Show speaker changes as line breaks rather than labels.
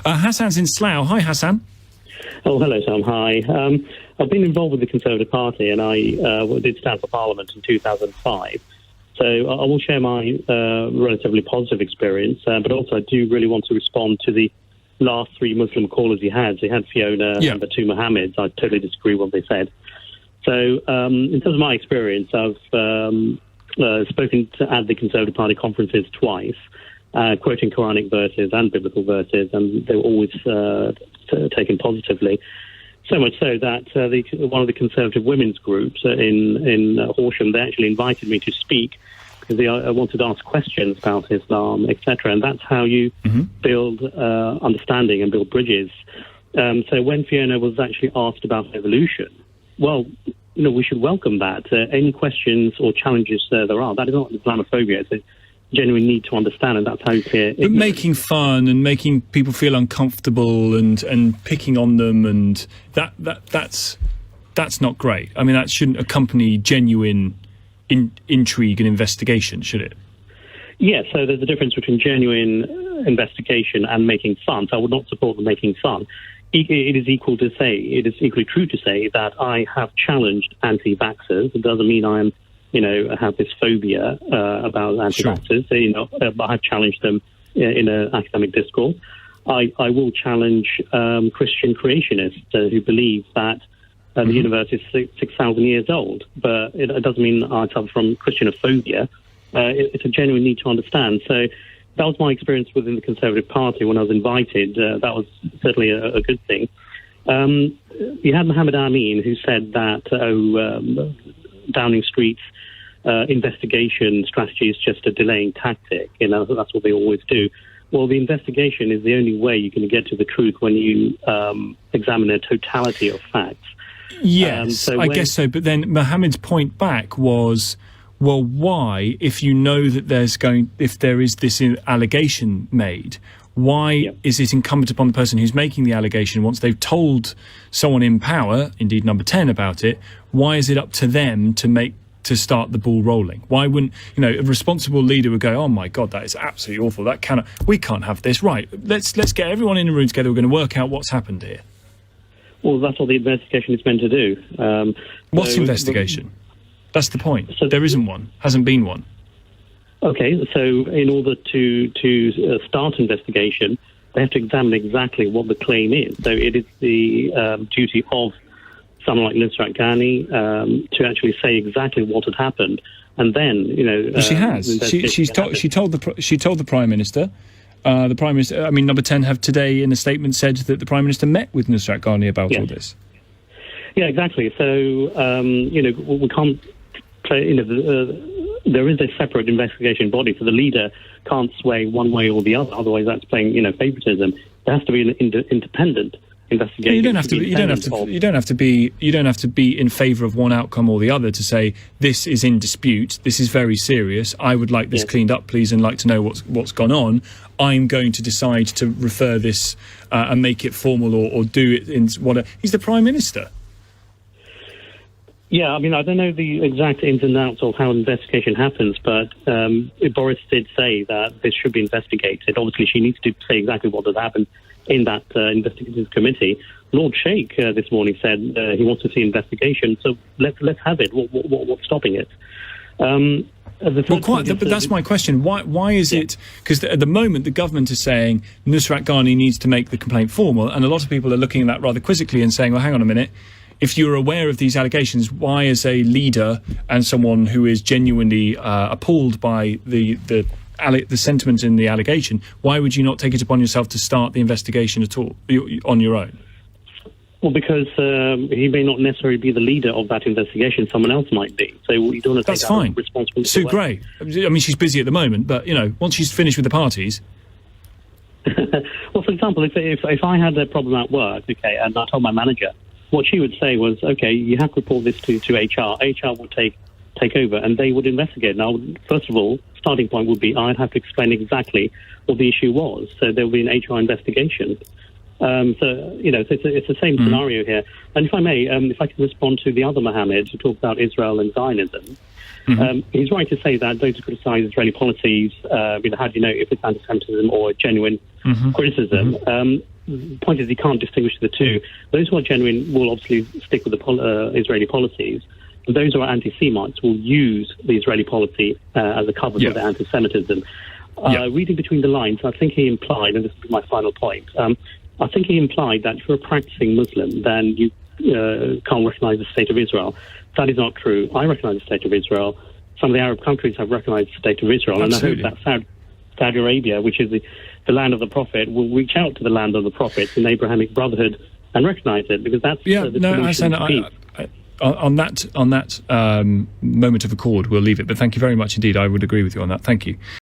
Hassan's in Slough. Hi, Hassan.
Oh, hello, Tom. Hi. I've been involved with the Conservative Party, and I did stand for Parliament in 2005. So I will share my relatively positive experience, but also I do really want to respond to the last three Muslim callers he had. So he had Fiona and the two Mohammeds. I totally disagree with what they said. So in terms of my experience, I've spoken at the Conservative Party conferences twice, quoting Quranic verses and biblical verses, and they were always taken positively. So much so that one of the Conservative women's groups in Horsham, they actually invited me to speak because they wanted to ask questions about Islam, etc. And that's how you build understanding and build bridges. So when Fiona was actually asked about evolution, well, we should welcome that. Any questions or challenges there are, that is not Islamophobia. It's a genuine need to understand, and that's how you clear ignorance.
But making fun and making people feel uncomfortable and picking on them, and that's not great. I mean, that shouldn't accompany genuine intrigue and investigation, should it?
Yeah, so there's a difference between genuine investigation and making fun. So I would not support the making fun. It is equally true to say that I have challenged anti-vaxxers. It doesn't mean I am, have this phobia about anti-vaxxers. Sure. But I have challenged them in an academic discourse. I will challenge Christian creationists who believe that the universe is 6,000 years old. But it doesn't mean I suffer from Christianophobia. It's a genuine need to understand. So that was my experience within the Conservative Party when I was invited. That was certainly a good thing. You had Mohammed Amin, who said that Downing Street's investigation strategy is just a delaying tactic. That's what they always do. Well, the investigation is the only way you can get to the truth when you examine a totality of facts.
Yes, I guess so. But then Mohammed's point back was, well, why, if you know that if there is this allegation made, why is it incumbent upon the person who's making the allegation, once they've told someone in power, indeed number 10, about it, why is it up to them to start the ball rolling? Why wouldn't, a responsible leader would go, oh my God, that is absolutely awful. We can't have this. Right, let's get everyone in a room together. We're going to work out what's happened here.
Well, that's what the investigation is meant to do.
What's investigation? That's the point. So there isn't one. Hasn't been one. Okay,
so in order to start investigation, they have to examine exactly what the claim is. So it is the duty of someone like Nusrat Ghani to actually say exactly what had happened, and then
she has. She told the Prime Minister. The Prime Minister. Number 10 have today in a statement said that the Prime Minister met with Nusrat Ghani about all this.
Yeah, exactly. So we can't. There is a separate investigation body, so the leader can't sway one way or the other. Otherwise, that's playing, favoritism. There has to be an independent investigation.
You don't have to be in favour of one outcome or the other to say this is in dispute. This is very serious. I would like this cleaned up, please, and like to know what's gone on. I'm going to decide to refer this and make it formal or do it in whatever. He's the Prime Minister.
Yeah, I don't know the exact ins and outs of how an investigation happens, but Boris did say that this should be investigated. Obviously, she needs to say exactly what has happened in that investigative committee. Lord Sheikh this morning said he wants to see investigation, so let's have it. What's stopping it?
But that's my question. Why is it? Because at the moment the government is saying Nusrat Ghani needs to make the complaint formal, and a lot of people are looking at that rather quizzically and saying, well, hang on a minute. If you're aware of these allegations, why, as a leader and someone who is genuinely appalled by the sentiment in the allegation, why would you not take it upon yourself to start the investigation at all on your own?
Well, because he may not necessarily be the leader of that investigation. Someone else might be. So you don't want to take that responsibility.
Sue Gray. She's busy at the moment, but once she's finished with the parties.
Well, for example, if I had a problem at work, and I told my manager, what she would say was, okay, you have to report this to HR. HR will take over, and they would investigate. Now, first of all, starting point would be I'd have to explain exactly what the issue was. So there will be an HR investigation. It's the same scenario here. And if I may, if I can respond to the other Mohammed who talked about Israel and Zionism. He's right to say that those who criticise Israeli policies, how do you know if it's anti-Semitism or genuine criticism? The point is, he can't distinguish the two. Those who are genuine will obviously stick with the Israeli policies. And those who are anti-Semites will use the Israeli policy as a cover for their anti-Semitism. Reading between the lines, I think he implied, and this is my final point, I think he implied that if you're a practicing Muslim, then you can't recognise the State of Israel. That is not true. I recognise the State of Israel. Some of the Arab countries have recognised the State of Israel.
Absolutely.
And I hope that Saudi Arabia, which is the land of the Prophet, will reach out to the land of the Prophet in Abrahamic Brotherhood and recognise it, because that's the solution to peace.
On that moment of accord, we'll leave it. But thank you very much indeed. I would agree with you on that. Thank you.